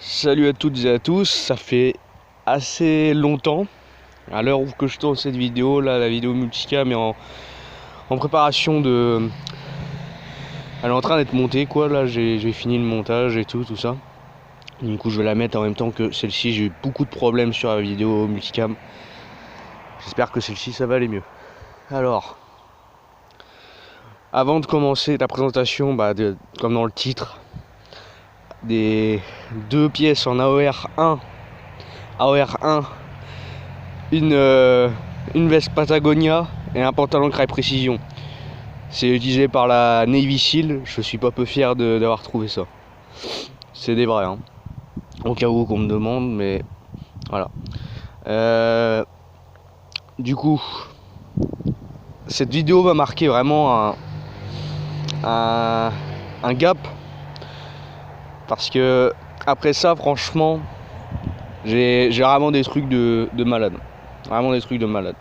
Salut à toutes et à tous, ça fait assez longtemps, à l'heure où que je tourne cette vidéo, là la vidéo multicam est en préparation de... Elle est en train d'être montée quoi, là j'ai fini le montage et tout ça. Du coup je vais la mettre en même temps que celle-ci, j'ai eu beaucoup de problèmes sur la vidéo multicam. J'espère que celle-ci ça va aller mieux. Alors, avant de commencer la présentation, comme dans le titre, des deux pièces en AOR1, une veste Patagonia et un pantalon Crye Précision. C'est utilisé par la Navy Seal, je suis pas peu fier d'avoir trouvé ça. C'est des vrais, hein. Au cas où qu'on me demande, mais voilà. Du coup, cette vidéo va marquer vraiment un gap. Parce que après ça, franchement, j'ai vraiment des trucs de malade. Vraiment des trucs de malade.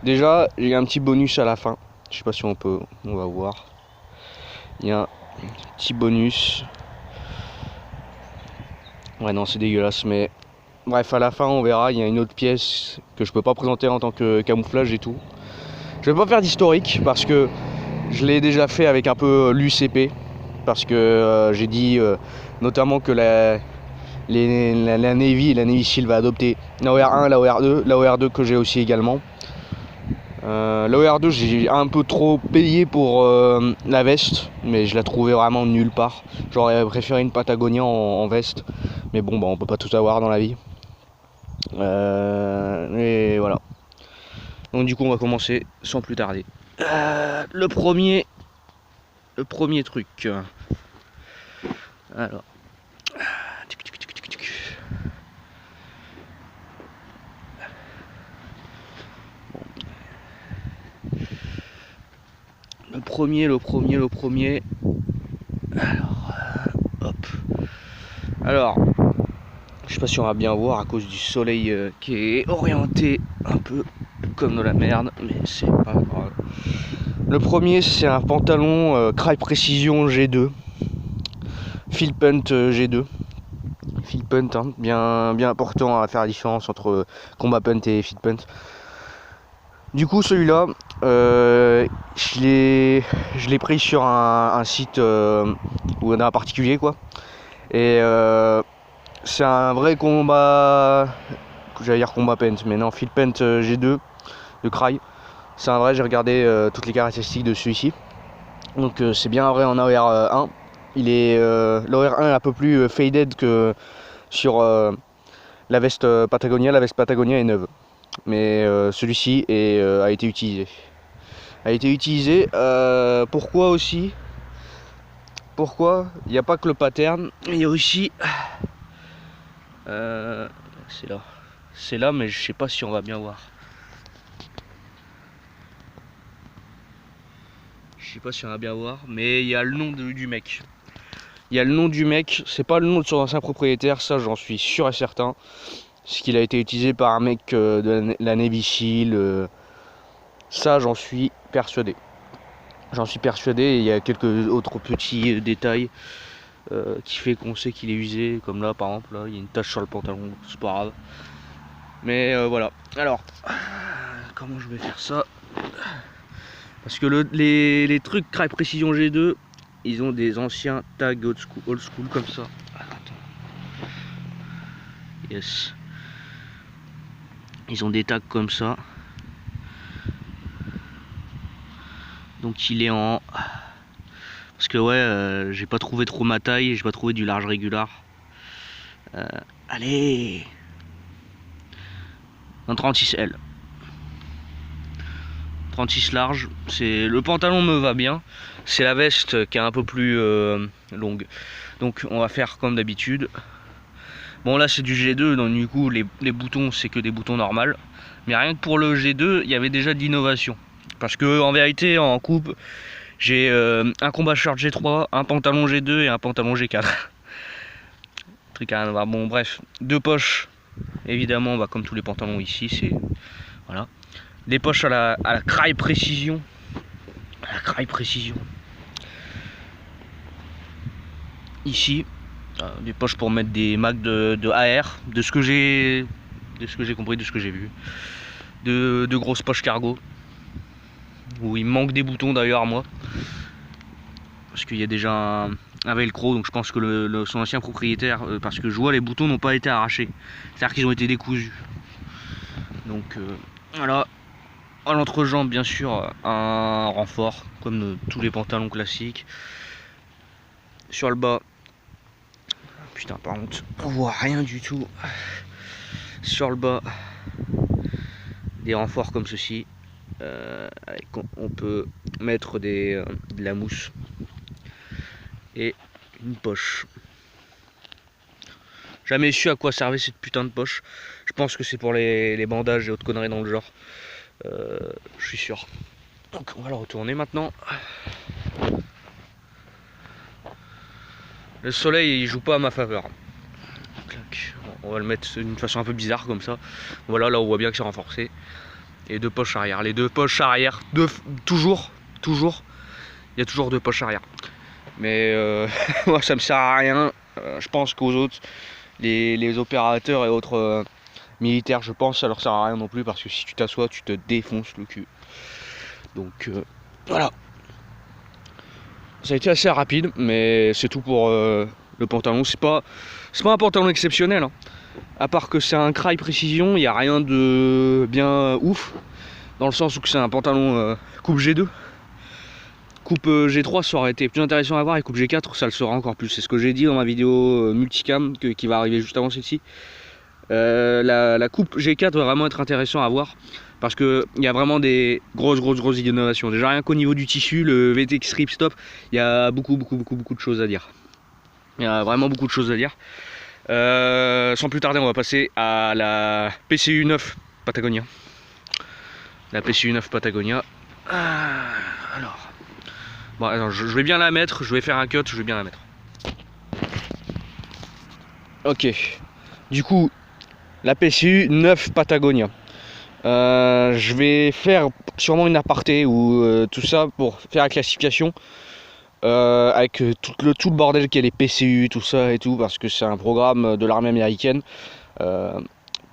Déjà, j'ai un petit bonus à la fin. Je sais pas si on va voir. Il y a un petit bonus. Ouais, non, c'est dégueulasse, mais bref, à la fin, on verra. Il y a une autre pièce que je peux pas présenter en tant que camouflage et tout. Je vais pas faire d'historique parce que je l'ai déjà fait avec un peu l'UCP. Parce que j'ai dit notamment que la Navy et la Navy Seal va adopter l'AOR1, l'AOR2 que j'ai aussi également. L'AOR2 j'ai un peu trop payé pour la veste, mais je la trouvais vraiment nulle part. J'aurais préféré une Patagonia en veste, mais bon, on peut pas tout avoir dans la vie. Et voilà. Donc du coup on va commencer sans plus tarder. Le premier truc. Alors. Le premier. Alors, hop. Alors, je sais pas si on va bien voir à cause du soleil qui est orienté un peu comme de la merde, mais c'est pas grave. Le premier, c'est un pantalon Crye Précision G2. Field Punt G2. Field Punt, hein, bien important à faire la différence entre combat punt et field punt. Du coup, celui-là, je l'ai pris sur un site où on a un particulier, quoi. Et c'est un vrai combat, j'allais dire combat punt, mais non, field punt G2 de Crye. C'est un vrai, j'ai regardé toutes les caractéristiques de celui-ci. Donc c'est bien un vrai en AOR1. L'AOR1 est un peu plus faded que sur la veste Patagonia. La veste Patagonia est neuve. Mais celui-ci a été utilisé. Pourquoi aussi? Pourquoi? Il n'y a pas que le pattern, il y a aussi c'est là, mais je sais pas si on va bien voir. Je sais pas si on va bien voir, mais il y a le nom du mec. Il y a le nom du mec, c'est pas le nom de son ancien propriétaire, ça j'en suis sûr et certain. C'est qu'il a été utilisé par un mec de la Navy Seal. Ça j'en suis persuadé. J'en suis persuadé, et il y a quelques autres petits détails qui fait qu'on sait qu'il est usé, comme là par exemple, là il y a une tache sur le pantalon, c'est pas grave. Mais voilà. Alors, comment je vais faire ça? Parce que les trucs Crye Précision G2, ils ont des anciens tags old school comme ça. Attends. Yes. Ils ont des tags comme ça. Donc il est en... Parce que ouais, j'ai pas trouvé trop ma taille, j'ai pas trouvé du large régular. Allez, un 36L. 36 large, le pantalon me va bien. C'est la veste qui est un peu plus longue. Donc on va faire comme d'habitude. Bon là c'est du G2, donc du coup les boutons c'est que des boutons normaux. Mais rien que pour le G2, il y avait déjà de l'innovation. Parce que en vérité en coupe, j'ai un combat short G3, un pantalon G2 et un pantalon G4. Truc à voir. Bon bref, deux poches, évidemment, comme tous les pantalons ici, c'est voilà. Des poches à la Crye Précision. À la Crye Précision. Ici, des poches pour mettre des mags de AR, de ce que j'ai compris, de ce que j'ai vu, de grosses poches cargo, où il me manque des boutons d'ailleurs moi, parce qu'il y a déjà un velcro, donc je pense que son ancien propriétaire, parce que je vois les boutons n'ont pas été arrachés, c'est-à-dire qu'ils ont été décousus. Donc voilà, à l'entrejambe bien sûr un renfort, comme tous les pantalons classiques. Sur le bas, putain par contre, on voit rien du tout. Sur le bas, des renforts comme ceci. On peut mettre de la mousse et une poche. Jamais su à quoi servait cette putain de poche. Je pense que c'est pour les bandages et autres conneries dans le genre. Je suis sûr. Donc on va le retourner maintenant. Le soleil il joue pas à ma faveur. Clac. On va le mettre d'une façon un peu bizarre comme ça. Voilà, là on voit bien que c'est renforcé. Et deux poches arrière. Les deux poches arrière, toujours, il y a toujours deux poches arrière. Mais moi ça me sert à rien. Je pense qu'aux autres, les opérateurs et autres militaires, je pense ça leur sert à rien non plus, parce que si tu t'assois, tu te défonces le cul. Donc voilà. Ça a été assez rapide, mais c'est tout pour le pantalon. C'est pas un pantalon exceptionnel, hein. À part que c'est un Crye précision, il n'y a rien de bien ouf. Dans le sens où c'est un pantalon coupe G2. Coupe G3 ça aurait été plus intéressant à voir, et coupe G4 ça le sera encore plus. C'est ce que j'ai dit dans ma vidéo multicam qui va arriver juste avant celle-ci. La coupe G4 va vraiment être intéressant à voir, parce qu'il y a vraiment des grosses innovations. Déjà rien qu'au niveau du tissu, le VTX Ripstop, il y a beaucoup de choses à dire. Il y a vraiment beaucoup de choses à dire. Sans plus tarder, on va passer à la PCU 9 Patagonia. La PCU 9 Patagonia. Alors, bon, alors je vais bien la mettre, je vais faire un cut, je vais bien la mettre. Ok, du coup, la PCU 9 Patagonia. Je vais faire sûrement une aparté ou tout ça pour faire la classification. Avec tout le bordel qu'est les PCU, tout ça et tout, parce que c'est un programme de l'armée américaine.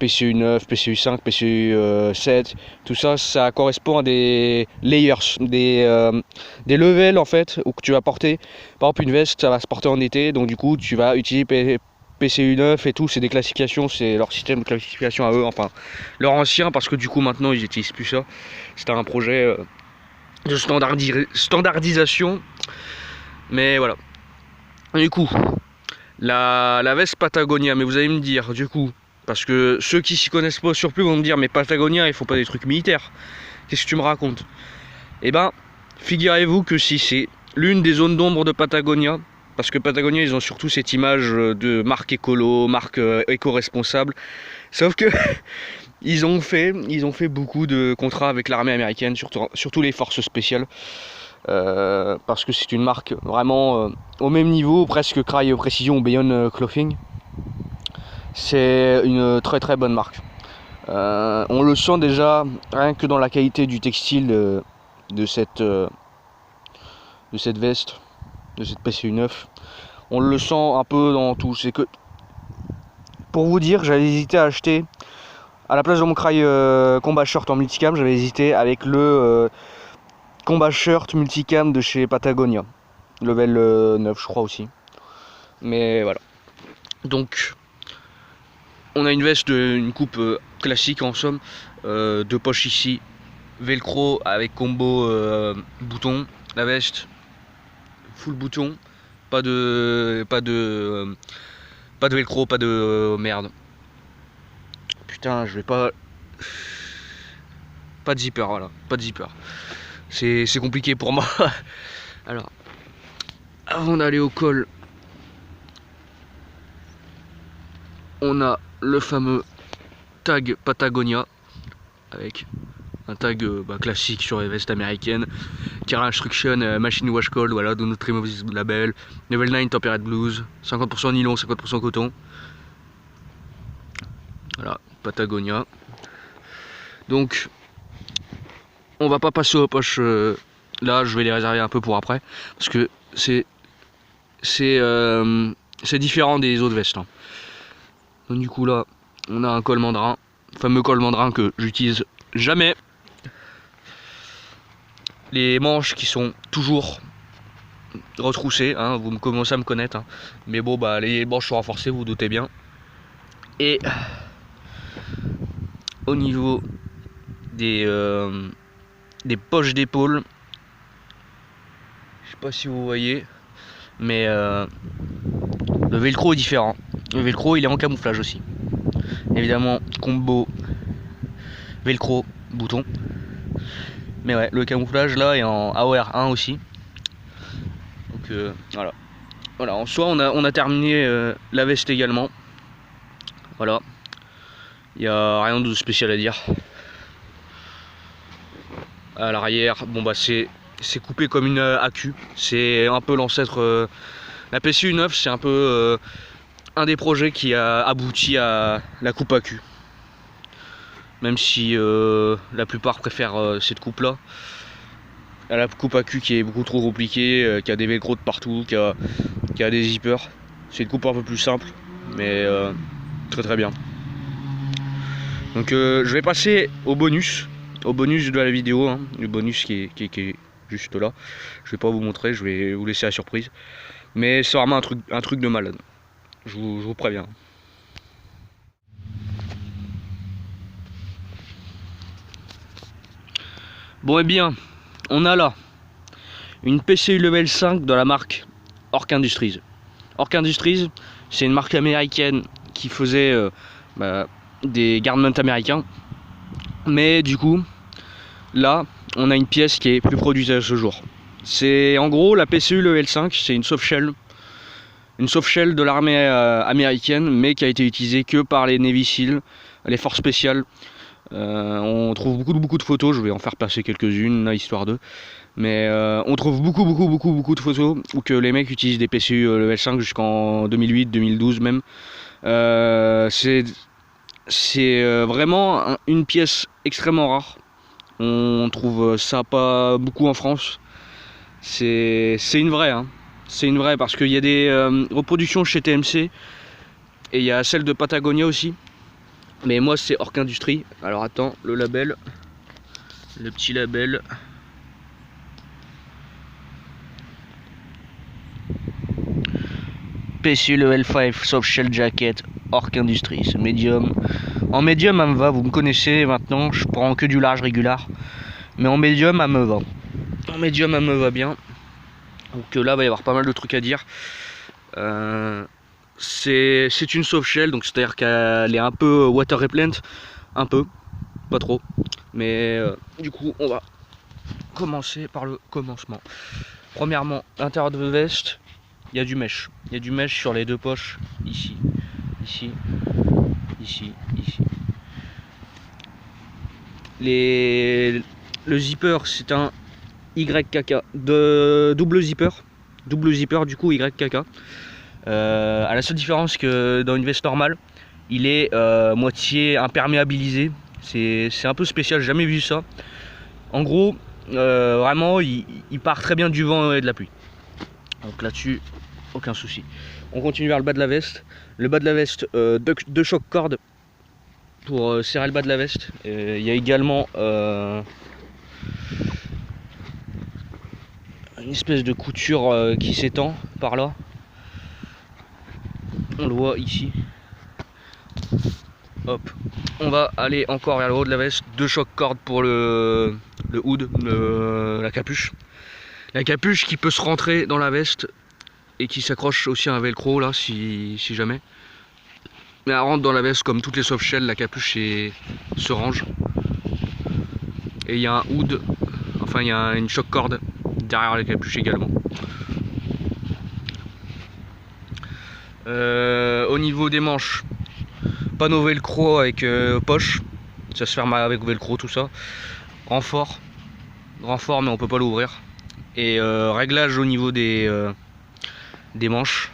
PCU 9, PCU 5, PCU 7, tout ça, ça correspond à des layers, des levels en fait, où tu vas porter. Par exemple, une veste, ça va se porter en été, donc du coup, tu vas utiliser PCU 9 et tout, c'est des classifications, c'est leur système de classification à eux, enfin, leur ancien, parce que du coup, maintenant, ils n'utilisent plus ça. C'était un projet de standardisation. Mais voilà. Du coup, la veste Patagonia, mais vous allez me dire, du coup, parce que ceux qui s'y connaissent pas au surplus vont me dire, mais Patagonia, il faut pas des trucs militaires. Qu'est-ce que tu me racontes? Eh ben, figurez-vous que si c'est l'une des zones d'ombre de Patagonia, parce que Patagonia, ils ont surtout cette image de marque écolo, marque éco-responsable, sauf que ils ont fait beaucoup de contrats avec l'armée américaine, surtout les forces spéciales. Parce que c'est une marque vraiment au même niveau, presque Crye Precision ou Beyond Clothing. C'est une très bonne marque. On le sent déjà rien que dans la qualité du textile de cette veste, de cette PCU 9. On le sent un peu dans tout. C'est que, pour vous dire, j'avais hésité à acheter à la place de mon Crye Combat Shirt en multicam, j'avais hésité avec le Combat Shirt multicam de chez Patagonia, level 9 je crois aussi. Mais voilà. Donc on a une veste une coupe classique en somme, deux poches ici, velcro avec combo bouton, la veste full bouton, pas de velcro, pas de merde. Putain, je vais pas de zipper, voilà, pas de zipper. C'est compliqué pour moi. Alors, avant d'aller au col, on a le fameux tag Patagonia, avec un tag classique sur les vestes américaines. Carry Instruction, Machine Wash Cold, voilà, de notre Invisible Label. Level 9 Temperate Blues, 50% nylon, 50% coton. Voilà, Patagonia. Donc, on va pas passer aux poches là, je vais les réserver un peu pour après, parce que c'est c'est différent des autres vestes. Hein. Donc du coup là, on a un col mandrin, fameux col mandrin que j'utilise jamais. Les manches qui sont toujours retroussées, hein, vous commencez à me connaître. Hein. Mais bon, bah les manches sont renforcées, vous vous doutez bien. Et au niveau des poches d'épaule, je sais pas si vous voyez, mais le velcro est différent. Le velcro il est en camouflage aussi. Évidemment combo velcro bouton. Mais ouais, le camouflage là est en AOR1 aussi. Donc voilà. Voilà, en soi on a terminé la veste également. Voilà. Il n'y a rien de spécial à dire. À l'arrière, bon bah c'est coupé comme une AQ. C'est un peu l'ancêtre. La PCU 9, c'est un peu un des projets qui a abouti à la coupe AQ. Même si la plupart préfèrent cette coupe là. À la coupe AQ qui est beaucoup trop compliquée, qui a des velcro de partout, qui a des zippers. C'est une coupe un peu plus simple, mais très très bien. Donc je vais passer au bonus de la vidéo, hein, le bonus qui est juste là. Je vais pas vous montrer, je vais vous laisser la surprise. Mais c'est vraiment un truc de malade. Je vous préviens. Bon et bien, on a là une PCU level 5 de la marque Ork Industries. Ork Industries, c'est une marque américaine qui faisait des garments américains. Mais du coup, là, on a une pièce qui est plus produite à ce jour. C'est en gros la PCU level 5, c'est une softshell. Une softshell de l'armée américaine, mais qui a été utilisée que par les Navy SEAL, les forces spéciales. On trouve beaucoup de photos, je vais en faire passer quelques-unes, histoire d'eux. Mais on trouve beaucoup de photos où que les mecs utilisent des PCU level 5 jusqu'en 2008, 2012 même. C'est vraiment une pièce extrêmement rare. On trouve ça pas beaucoup en France. C'est une vraie, hein. C'est une vraie parce qu'il y a des reproductions chez TMC et il y a celle de Patagonia aussi. Mais moi c'est Ork Industries. Alors attends, le label, le petit label. PCU Level 5 Soft Shell Jacket Ork Industries, médium. En médium, elle me va, vous me connaissez maintenant, je prends que du large régulier. Mais en médium, elle me va. En médium, elle me va bien. Donc là, il va y avoir pas mal de trucs à dire. C'est une soft shell, donc c'est-à-dire qu'elle est un peu water repellent, un peu, pas trop. Mais du coup, on va commencer par le commencement. Premièrement, l'intérieur de veste, il y a du mesh. Il y a du mesh sur les deux poches, ici, ici, ici, ici. Le zipper, c'est un YKK de double zipper du coup YKK. À la seule différence que dans une veste normale, il est moitié imperméabilisé. C'est un peu spécial, j'ai jamais vu ça. En gros, vraiment, il part très bien du vent et de la pluie. Donc là-dessus, aucun souci. On continue vers le bas de la veste. Le bas de la veste, deux chocs cordes pour serrer le bas de la veste. Il y a également une espèce de couture qui s'étend par là. On le voit ici. Hop. On va aller encore vers le haut de la veste. Deux chocs cordes pour le hood, la capuche. La capuche qui peut se rentrer dans la veste et qui s'accroche aussi à un velcro là si jamais. Mais elle rentre dans la veste comme toutes les soft shells, la capuche se range. Et il y a un hood, enfin il y a une choc corde derrière la capuche également. Au niveau des manches, panneau velcro avec poche, ça se ferme avec velcro tout ça. Renfort mais on peut pas l'ouvrir. Et réglage au niveau des manches.